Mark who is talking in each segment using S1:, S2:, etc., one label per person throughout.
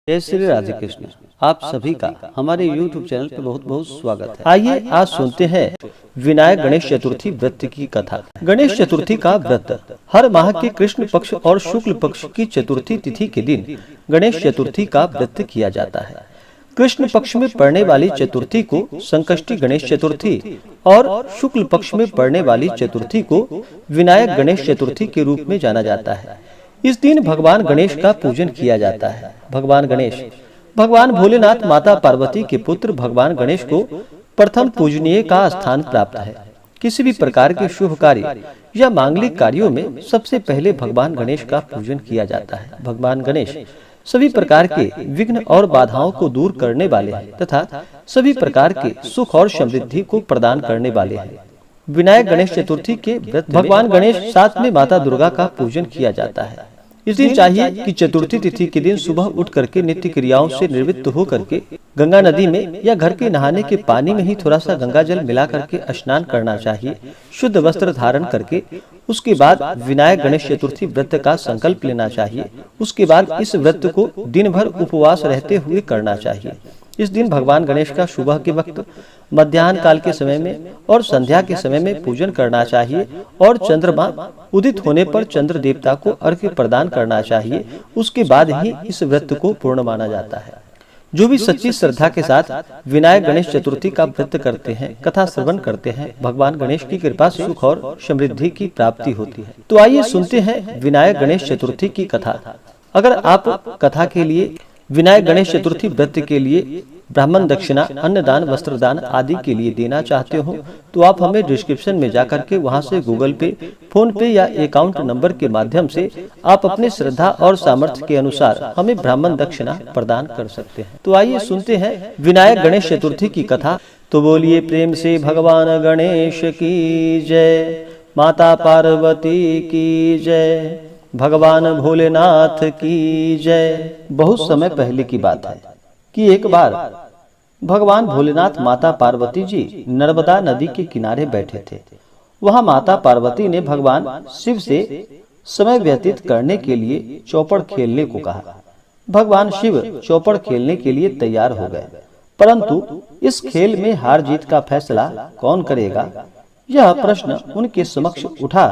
S1: जय श्री राधे कृष्ण। आप सभी का हमारे YouTube चैनल पे बहुत बहुत स्वागत है। आइए आज सुनते हैं विनायक गणेश चतुर्थी व्रत की कथा। गणेश चतुर्थी का व्रत हर माह के कृष्ण पक्ष और शुक्ल पक्ष की चतुर्थी तिथि के दिन गणेश चतुर्थी का व्रत किया जाता है। कृष्ण पक्ष में पड़ने वाली चतुर्थी को संकष्टी गणेश चतुर्थी और शुक्ल पक्ष में पड़ने वाली चतुर्थी को विनायक गणेश चतुर्थी के रूप में जाना जाता है। इस दिन भगवान गणेश का पूजन किया जाता है। भगवान गणेश भगवान भोलेनाथ माता पार्वती के पुत्र भगवान गणेश को प्रथम पूजनीय का स्थान प्राप्त है। किसी भी प्रकार के शुभ कार्य या मांगलिक कार्यों में सबसे पहले भगवान गणेश का पूजन किया जाता है। भगवान गणेश सभी प्रकार के विघ्न और बाधाओं को दूर करने वाले हैं तथा सभी प्रकार के सुख और समृद्धि को प्रदान करने वाले हैं। विनायक गणेश चतुर्थी के व्रत भगवान गणेश साथ में माता दुर्गा का पूजन किया जाता है। इस दिन चाहिए कि चतुर्थी तिथि के दिन सुबह उठ करके नित्य क्रियाओं से निवृत्त हो करके गंगा नदी में या घर के नहाने के पानी में ही थोड़ा सा गंगा जल मिला करके स्नान करना चाहिए। शुद्ध वस्त्र धारण करके उसके बाद विनायक गणेश चतुर्थी व्रत का संकल्प लेना चाहिए। उसके बाद इस व्रत को दिन भर उपवास रहते हुए करना चाहिए। इस दिन भगवान गणेश का सुबह के वक्त, मध्याह्न काल के समय में और संध्या के समय में पूजन करना चाहिए और चंद्रमा उदित होने पर चंद्र देवता को अर्घ्य प्रदान करना चाहिए। उसके बाद ही इस व्रत को पूर्ण माना जाता है। जो भी सच्ची श्रद्धा के साथ विनायक गणेश चतुर्थी का व्रत करते हैं, कथा श्रवण करते हैं, भगवान गणेश की कृपा से सुख और समृद्धि की प्राप्ति होती है। तो आइए सुनते हैं विनायक गणेश चतुर्थी की कथा। अगर आप कथा के लिए विनायक गणेश चतुर्थी व्रत के लिए ब्राह्मण दक्षिणा, अन्नदान, वस्त्रदान आदि के लिए देना चाहते हो तो आप हमें डिस्क्रिप्शन में जाकर के वहां से गूगल पे, फोन पे या अकाउंट नंबर के माध्यम से आप अपने श्रद्धा और सामर्थ्य के अनुसार हमें ब्राह्मण दक्षिणा प्रदान कर सकते हैं। तो आइए सुनते हैं विनायक गणेश चतुर्थी की कथा। तो बोलिए प्रेम से भगवान गणेश की जय, माता पार्वती की जय, भगवान भोलेनाथ की जय। बहुत समय पहले की बात है कि एक बार भगवान भोलेनाथ माता पार्वती जी नर्मदा नदी के किनारे बैठे थे। वहां माता पार्वती ने भगवान शिव से समय व्यतीत करने के लिए चौपड़ खेलने को कहा। भगवान शिव चौपड़ खेलने के लिए तैयार हो गए, परंतु इस खेल में हार जीत का फैसला कौन करेगा, यह प्रश्न उनके समक्ष उठा।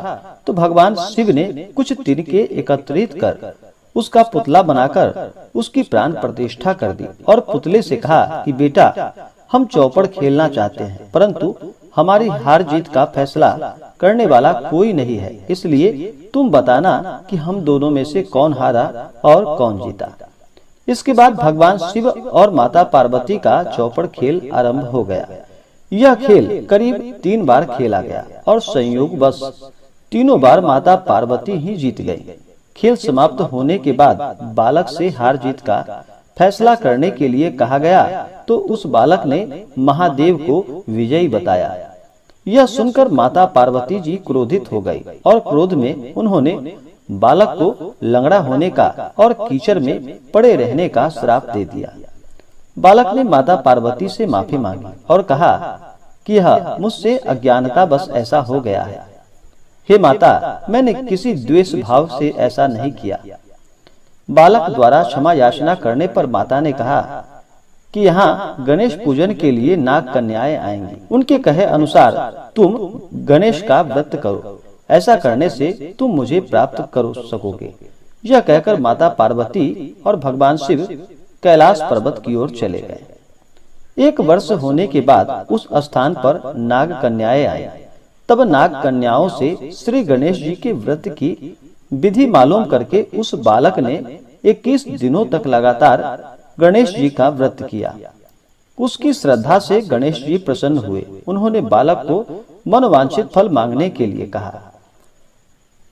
S1: तो भगवान शिव ने कुछ तिनके एकत्रित कर उसका पुतला बनाकर उसकी प्राण प्रतिष्ठा कर दी और पुतले से कहा कि बेटा, हम चौपड़ खेलना चाहते हैं, परंतु हमारी हार जीत का फैसला करने वाला कोई नहीं है, इसलिए तुम बताना कि हम दोनों में से कौन हारा और कौन जीता। इसके बाद भगवान शिव और माता पार्वती का चौपड़ खेल आरंभ हो गया। यह खेल करीब 3 बार खेला गया और संयोगवश तीनों बार माता पार्वती ही जीत गई। खेल समाप्त होने के बाद बालक से हार जीत का फैसला करने के लिए कहा गया तो उस बालक ने महादेव को विजयी बताया। यह सुनकर माता पार्वती जी क्रोधित हो गई और क्रोध में उन्होंने बालक को लंगड़ा होने का और कीचड़ में पड़े रहने का श्राप दे दिया। बालक ने माता पार्वती से माफी मांगी और कहा कि यह मुझसे अज्ञानता बस ऐसा हो गया है। हे माता, मैंने किसी द्वेष भाव से ऐसा नहीं किया। बालक द्वारा क्षमा याचना करने पर माता ने कहा कि यहाँ गणेश पूजन के लिए नाग कन्याएं आएंगी। उनके कहे अनुसार तुम गणेश का व्रत करो, ऐसा करने से तुम मुझे प्राप्त कर सकोगे। यह कहकर माता पार्वती और भगवान शिव कैलाश पर्वत की ओर चले गए। 1 वर्ष होने के बाद उस स्थान पर नाग कन्याएं आई। तब नाग कन्याओं से श्री गणेश जी के व्रत की विधि मालूम करके उस बालक ने 21 दिनों तक लगातार गणेश जी का व्रत किया। उसकी श्रद्धा से गणेश जी प्रसन्न हुए। उन्होंने बालक को मनवांछित फल मांगने के लिए कहा,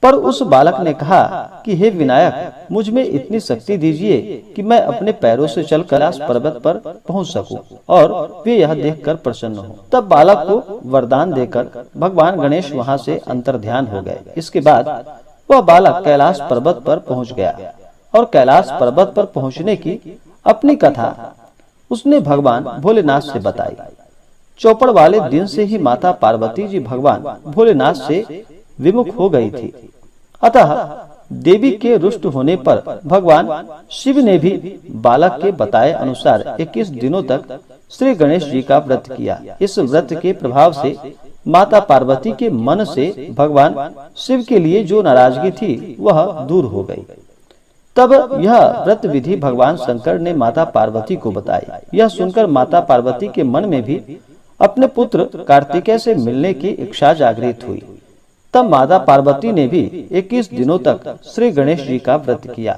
S1: पर उस बालक ने कहा कि हे विनायक, मुझ में इतनी शक्ति दीजिए कि मैं अपने पैरों से चल कैलाश पर्वत पर पहुंच सकूं और वे यह देखकर प्रसन्न हो। तब बालक को वरदान देकर भगवान गणेश वहां से अंतर्ध्यान हो गए। इसके बाद वह बालक कैलाश पर्वत पर पहुंच गया और कैलाश पर्वत पर पहुंचने की अपनी कथा उसने भगवान भोलेनाथ से बताई। चौपड़ वाले दिन से ही माता पार्वती जी भगवान भोलेनाथ से विमुख हो गई थी। अतः देवी के रुष्ट होने पर भगवान शिव ने भी बालक के बताए अनुसार 21 दिनों तक श्री गणेश जी का व्रत किया। इस व्रत के प्रभाव से माता पार्वती के मन से भगवान शिव के लिए जो नाराजगी थी वह दूर हो गई। तब यह व्रत विधि भगवान शंकर ने माता पार्वती को बताई। यह सुनकर माता पार्वती के मन में भी अपने पुत्र कार्तिकेय से मिलने की इच्छा जागृत हुई। तब माता पार्वती ने भी 21 दिनों तक श्री गणेश जी का व्रत किया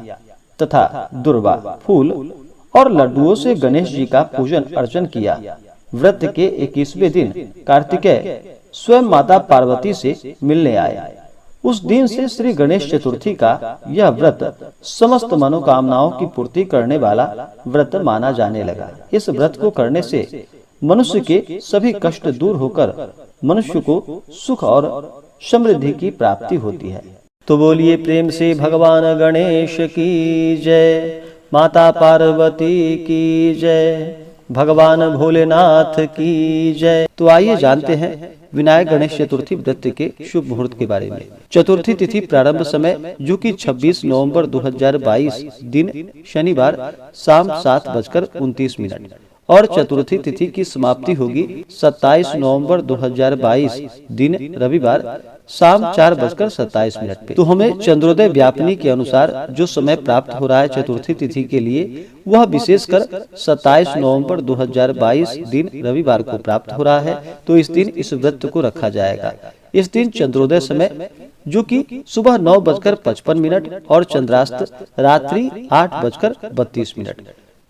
S1: तथा दुर्वा, फूल और लड्डुओं से गणेश जी का पूजन अर्चन किया। व्रत के 21वें दिन कार्तिकेय स्वयं माता पार्वती से मिलने आए। उस दिन से श्री गणेश चतुर्थी का यह व्रत समस्त मनोकामनाओं की पूर्ति करने वाला व्रत माना जाने लगा। इस व्रत को करने से मनुष्य के सभी कष्ट दूर होकर मनुष्य को सुख और समृद्धि की प्राप्ति होती है। तो बोलिए प्रेम से भगवान गणेश की जय, माता पार्वती की जय, भगवान भोलेनाथ की जय। तो आइए जानते हैं विनायक गणेश चतुर्थी व्रत के शुभ मुहूर्त के बारे में। चतुर्थी तिथि प्रारंभ समय जो कि 26 नवंबर 2022 दिन शनिवार शाम 7:29 और चतुर्थी तिथि की समाप्ति होगी 27 नवंबर 2022 दिन रविवार शाम 4:27 पे। तो हमें चंद्रोदय व्यापनी के अनुसार जो समय प्राप्त हो रहा है चतुर्थी तिथि के लिए वह विशेषकर 27 नवंबर 2022 दिन रविवार को प्राप्त हो रहा है। तो इस दिन इस व्रत को रखा जाएगा। इस दिन चंद्रोदय समय जो कि सुबह 9:55 और चंद्रास्त रात्रि 8:32।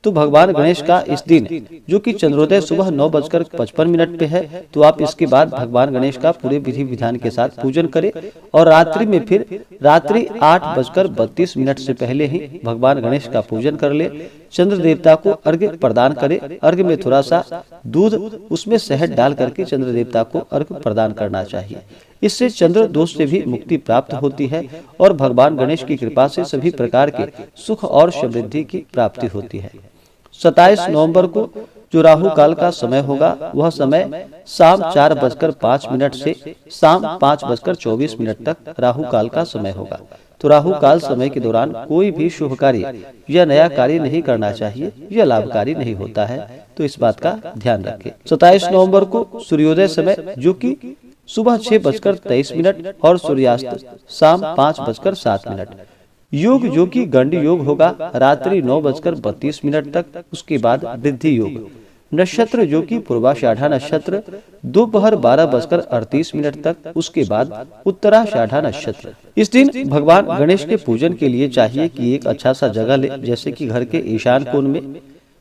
S1: तो भगवान गणेश का इस दिन जो कि चंद्रोदय सुबह 9:55 पे है, तो आप इसके बाद भगवान गणेश का पूरे विधि विधान के साथ पूजन करें और रात्रि में फिर रात्रि 8:32 से पहले ही भगवान गणेश का पूजन कर ले। चंद्र देवता को अर्घ्य प्रदान करें। अर्घ्य में थोड़ा सा दूध उसमें शहद डाल करके चंद्र देवता को अर्घ्य प्रदान करना चाहिए। इससे चंद्र दोष से भी मुक्ति प्राप्त होती है और भगवान गणेश की कृपा से सभी प्रकार के सुख और समृद्धि की प्राप्ति होती है। 27 नवंबर को जो राहु काल का समय होगा वह समय शाम 4:05 से शाम 5:24 तक राहु काल का समय होगा। तो राहु काल समय के दौरान कोई भी शुभ कार्य या नया कार्य नहीं करना चाहिए, यह लाभकारी नहीं होता है। तो इस बात का ध्यान रखें। 27 नवंबर को सूर्योदय समय जो कि सुबह 6:23 और सूर्यास्त शाम 5:07। योग जो कि गंड योग होगा रात्रि 9:32 तक। उसके बाद वृद्धि योग। नक्षत्र जो कि पूर्वाषाढ़ा नक्षत्र दोपहर 12:38 तक। उसके बाद उत्तराषाढ़ा नक्षत्र। इस दिन भगवान गणेश के पूजन के लिए चाहिए कि एक अच्छा सा जगह ले, जैसे कि घर के ईशान कोण में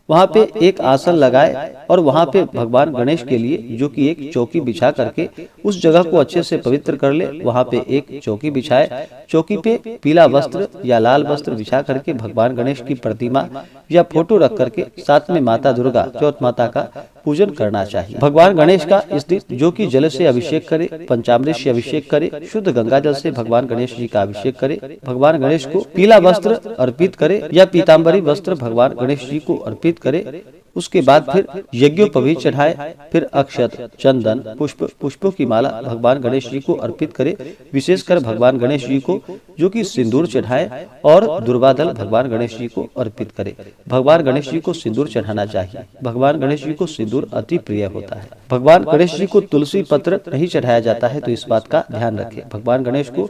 S1: वहाँ पे एक आसन लगाए और वहाँ पे भगवान गणेश के लिए जो कि एक चौकी बिछा करके उस जगह को अच्छे से पवित्र कर ले। वहाँ पे एक चौकी बिछाए, चौकी पे पीला वस्त्र या लाल वस्त्र बिछा करके भगवान गणेश की प्रतिमा या फोटो रख करके साथ में माता दुर्गा चौथ माता का पूजन करना चाहिए। भगवान गणेश का इस दिन जो कि जल से अभिषेक करे, पंचामृत से अभिषेक करे, शुद्ध गंगा जल से भगवान गणेश जी का अभिषेक करे, भगवान गणेश को पीला वस्त्र अर्पित करे या पीताम्बरी वस्त्र भगवान गणेश जी को अर्पित करे। उसके बाद फिर यज्ञोपवीत चढ़ाए, फिर अक्षत, चंदन, पुष्पों की माला भगवान गणेश जी को अर्पित करे। विशेषकर भगवान गणेश जी को जो कि सिंदूर चढ़ाए और दुर्वादल भगवान गणेश जी को अर्पित करे। भगवान गणेश जी को सिंदूर चढ़ाना चाहिए। भगवान गणेश जी को सिंदूर अति प्रिय होता है। भगवान गणेश जी को तुलसी पत्र नहीं चढ़ाया जाता है, तो इस बात का ध्यान रखें। भगवान गणेश को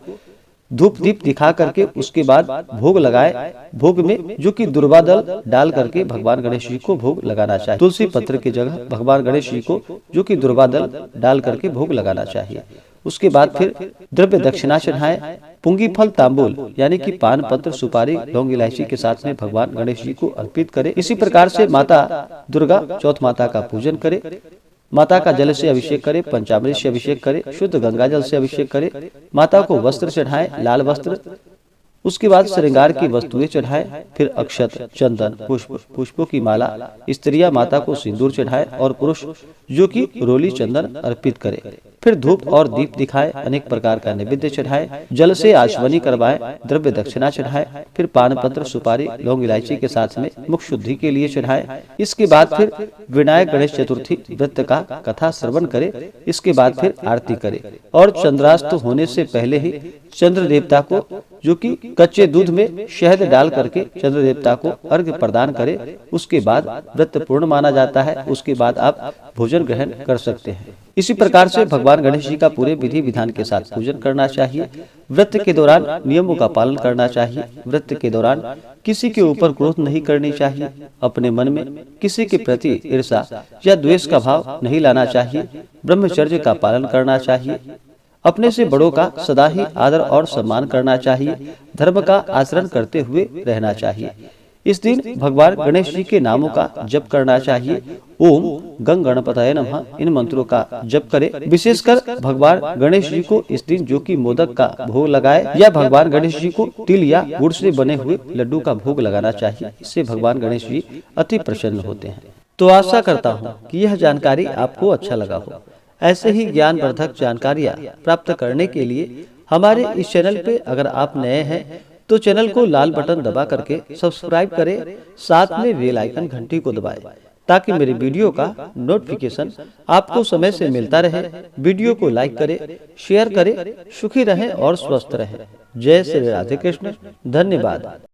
S1: धूप दीप दिखा करके उसके बाद भोग लगाए। भोग में जो कि दुर्वादल डाल करके भगवान गणेश जी को भोग लगाना चाहिए। तुलसी पत्र की जगह भगवान गणेश जी को जो कि दुर्वादल डाल करके भोग लगाना चाहिए। उसके बाद फिर द्रव्य दक्षिणा चढ़ाए, पुंगी फल तांबूल यानी कि पान पत्र सुपारी लौंग इलायची के साथ में भगवान गणेश जी को अर्पित करे। इसी प्रकार से माता दुर्गा चौथ माता का पूजन करे, माता का जल से अभिषेक करे, पंचामृत से अभिषेक करे, शुद्ध गंगा जल से अभिषेक करे, माता को वस्त्र चढ़ाए, लाल वस्त्र। उसके बाद श्रृंगार की वस्तुएं चढ़ाए, फिर अक्षत, चंदन, पुष्पों की माला। स्त्रियां माता को सिंदूर चढ़ाए और पुरुष जो कि रोली चंदन अर्पित करे। फिर धूप और दीप दिखाए, अनेक प्रकार का नैवेद्य चढ़ाए, जल से आचमनी करवाए, द्रव्य दक्षिणा चढ़ाए, फिर पान पत्र सुपारी लौंग इलायची के साथ में मुख शुद्धि के लिए चढ़ाए। इसके बाद फिर विनायक गणेश चतुर्थी व्रत का कथा श्रवण करे। इसके बाद फिर आरती करे और चंद्रास्त होने से पहले ही चंद्र देवता को, जो कि कच्चे दूध में शहद डाल करके चंद्र देवता को अर्घ्य प्रदान करे। उसके बाद व्रत पूर्ण माना जाता है। उसके बाद आप भोजन ग्रहण कर सकते हैं। इसी प्रकार से भगवान गणेश जी का पूरे विधि विधान के साथ पूजन करना चाहिए। व्रत के दौरान नियमों का पालन करना चाहिए। व्रत के दौरान किसी के ऊपर क्रोध नहीं करनी चाहिए। अपने मन में किसी के प्रति ईर्ष्या या द्वेष का भाव नहीं लाना चाहिए। ब्रह्मचर्य का पालन करना चाहिए। अपने से बड़ों का सदा ही आदर और सम्मान करना चाहिए। धर्म का आचरण करते हुए रहना चाहिए। इस दिन भगवान गणेश जी के नामों का जप करना चाहिए। ओम गंग गणपतये नमः इन मंत्रों का जप करें। विशेषकर भगवान गणेश जी को इस दिन जो कि मोदक का भोग लगाए या भगवान गणेश जी को तिल या गुड़ से बने हुए लड्डू का भोग लगाना चाहिए। इससे भगवान गणेश जी अति प्रसन्न होते हैं। तो आशा करता हूँ कि यह जानकारी आपको अच्छा लगा हो। ऐसे ही ज्ञानवर्धक जानकारियाँ प्राप्त करने के लिए हमारे इस चैनल पे अगर आप नए हैं तो चैनल को लाल बटन दबा करके सब्सक्राइब करें, साथ में बेल आइकन घंटी को दबाएं ताकि मेरे वीडियो का नोटिफिकेशन आपको समय से मिलता रहे। वीडियो को लाइक करें, शेयर करें। सुखी रहें और स्वस्थ रहें। जय श्री राधे कृष्ण। धन्यवाद।